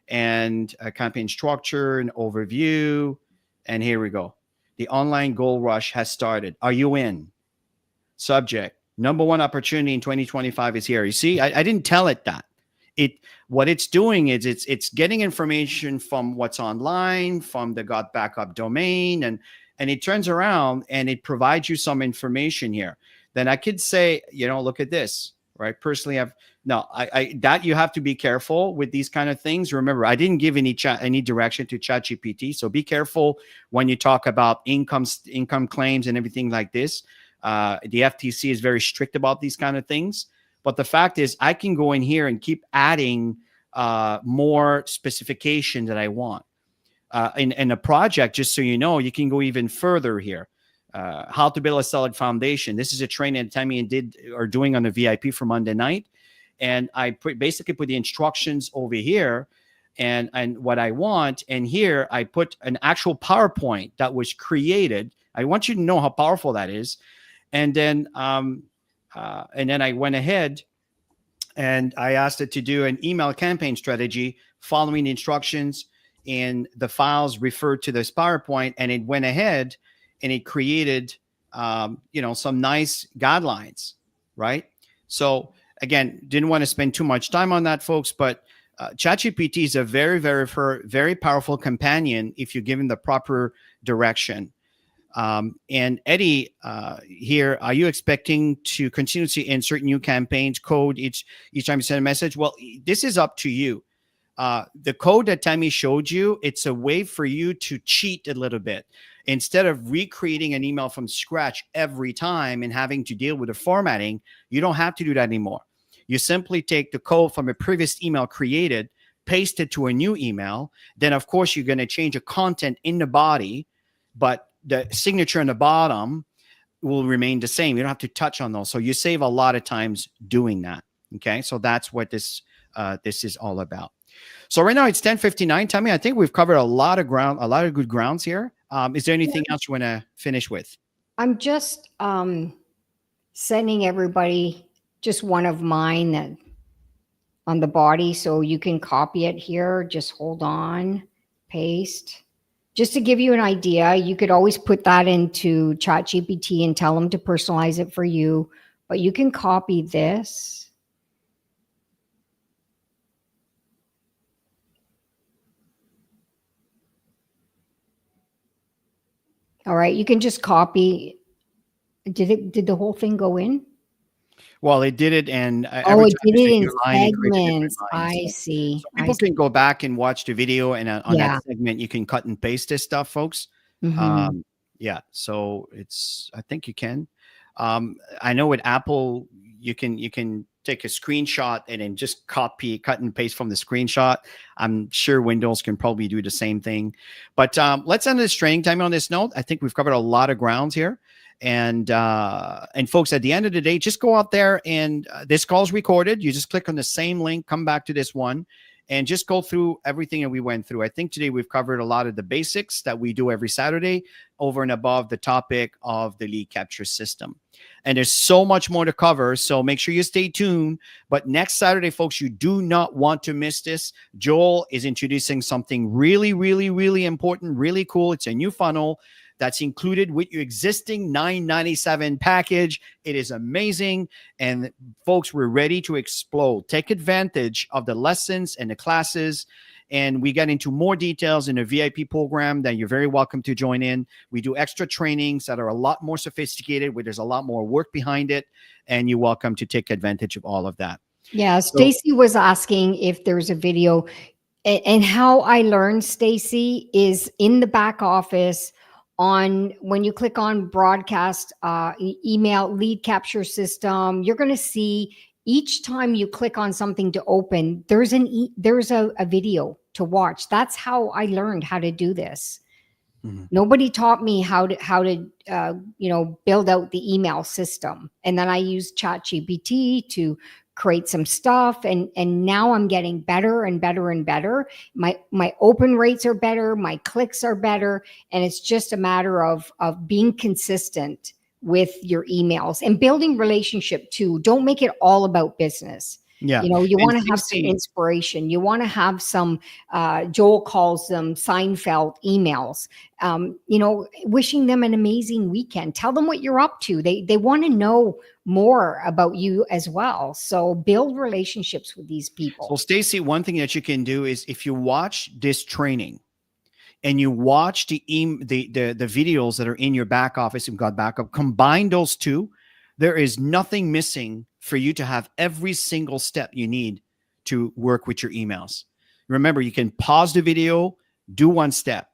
and a campaign structure, an overview, and here we go. The online goal rush has started. Are you in? Subject: number one opportunity in 2025 is here. You see, I didn't tell it that. It What it's doing is it's getting information from what's online, from the Got Backup domain, and it turns around and it provides you some information here. Then I could say, look at this, right? Personally, I've no, I that you have to be careful with these kind of things. Remember, I didn't give any direction to ChatGPT, so be careful when you talk about income claims and everything like this. The FTC is very strict about these kind of things. But the fact is, I can go in here and keep adding more specification that I want. In a project, just so you know, you can go even further here. How to build a solid foundation. This is a training that Tammy are doing on the VIP for Monday night. And I basically put the instructions over here and what I want. And here I put an actual PowerPoint that was created. I want you to know how powerful that is. And then I went ahead and I asked it to do an email campaign strategy following the instructions, and the files referred to this PowerPoint, and it went ahead and it created, some nice guidelines, right? So again, didn't want to spend too much time on that, folks, but ChatGPT is a very, very, very powerful companion if you give him the proper direction. And Eddie, here, are you expecting to continuously insert new campaigns code each time you send a message? Well, this is up to you. The code that Tammy showed you, it's a way for you to cheat a little bit. Instead of recreating an email from scratch every time and having to deal with the formatting, you don't have to do that anymore. You simply take the code from a previous email created, paste it to a new email. Then, of course, you're going to change the content in the body, but the signature on the bottom will remain the same. You don't have to touch on those. So you save a lot of times doing that. Okay, so that's what this is all about. So right now it's 10:59. Tammy, I think we've covered a lot of ground, a lot of good grounds here. Is there anything else you want to finish with? I'm just sending everybody just one of mine that on the body, so you can copy it here. Just hold on, paste. Just to give you an idea, you could always put that into ChatGPT and tell them to personalize it for you. But you can copy this. All right, you can just copy. Did the whole thing go in? Well, it did it, and Oh, every it time did you say it in new line, it creates a different segments. line. I see. So I people see. can go back and watch the video, and on that Yeah. segment, you can cut and paste this stuff, folks. Hmm. Um, yeah, so I think you can. I know with Apple, you can take a screenshot and then just copy, cut and paste from the screenshot. I'm sure Windows can probably do the same thing. But let's end this training time on this note. I think we've covered a lot of grounds here. And folks, at the end of the day, just go out there and this call is recorded. You just click on the same link, come back to this one, and just go through everything that we went through. I think today we've covered a lot of the basics that we do every Saturday over and above the topic of the lead capture system. And there's so much more to cover. So make sure you stay tuned. But next Saturday, folks, you do not want to miss this. Joel is introducing something really, really, really important, really cool. It's a new funnel that's included with your existing $997 package. It is amazing. And folks, we're ready to explode. Take advantage of the lessons and the classes. And we get into more details in a VIP program that you're very welcome to join in. We do extra trainings that are a lot more sophisticated, where there's a lot more work behind it. And you're welcome to take advantage of all of that. Yeah. So, Stacy was asking if there's a video. And how I learned, Stacy, is in the back office on when you click on broadcast email lead capture system. You're going to see each time you click on something to open, there's a video to watch. That's how I learned how to do this. mhm. Nobody taught me how to build out the email system, and then I used ChatGPT to create some stuff, and now I'm getting better and better and better. My open rates are better, my clicks are better, and it's just a matter of being consistent with your emails and building relationship too. Don't make it all about business. Yeah. You And want to have some Stacey, inspiration. You want to have some, Joel calls them Seinfeld emails, wishing them an amazing weekend. Tell them what you're up to. They want to know more about you as well. So build relationships with these so people. Stacey, one thing that you can do is if you watch this training, and you watch the videos that are in your back office and GotBackup, combine those two, there is nothing missing for you to have every single step you need to work with your emails. Remember, you can pause the video, do one step,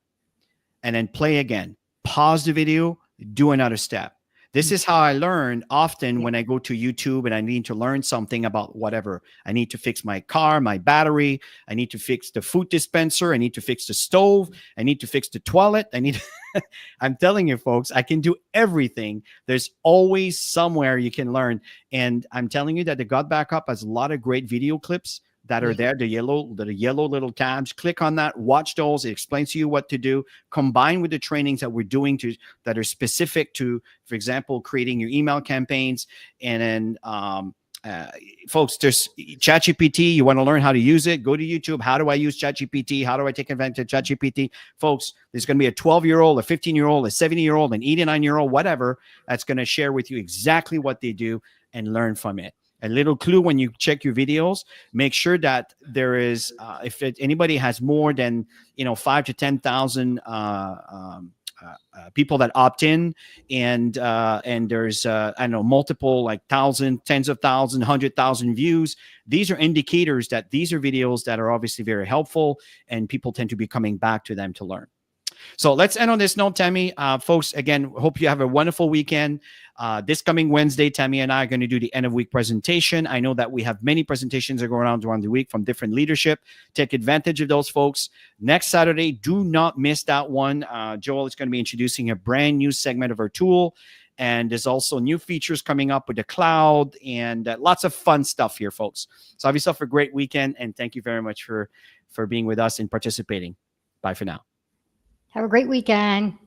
and then play again. Pause the video, do another step. This is how I learn often when I go to YouTube and I need to learn something about whatever. I need to fix my car, my battery. I need to fix the food dispenser. I need to fix the stove. I need to fix the toilet. I'm telling you, folks, I can do everything. There's always somewhere you can learn. And I'm telling you that the God Backup has a lot of great video clips that are there, the yellow little tabs. Click on that, watch those. It explains to you what to do. Combine with the trainings that we're doing that are specific to, for example, creating your email campaigns. And then folks, there's ChatGPT. You want to learn how to use it? Go to YouTube. How do I use ChatGPT? How do I take advantage of ChatGPT? Folks, there's going to be a 12-year-old, a 15-year-old, a 70-year-old, an 89-year-old, whatever, that's going to share with you exactly what they do and learn from it. A little clue when you check your videos, make sure that there is, anybody has more than 5 to 10,000 people that opt in, and there's I don't know, multiple, like thousand, tens of thousands, 100,000 views. These are indicators that these are videos that are obviously very helpful, and people tend to be coming back to them to learn. So let's end on this note, Tammy. Folks, again, hope you have a wonderful weekend. This coming Wednesday, Tammy and I are going to do the end of week presentation. I know that we have many presentations that go around the week from different leadership. Take advantage of those, folks. Next Saturday, do not miss that one. Joel is going to be introducing a brand new segment of our tool. And there's also new features coming up with the cloud and lots of fun stuff here, folks. So have yourself a great weekend, and thank you very much for being with us and participating. Bye for now. Have a great weekend.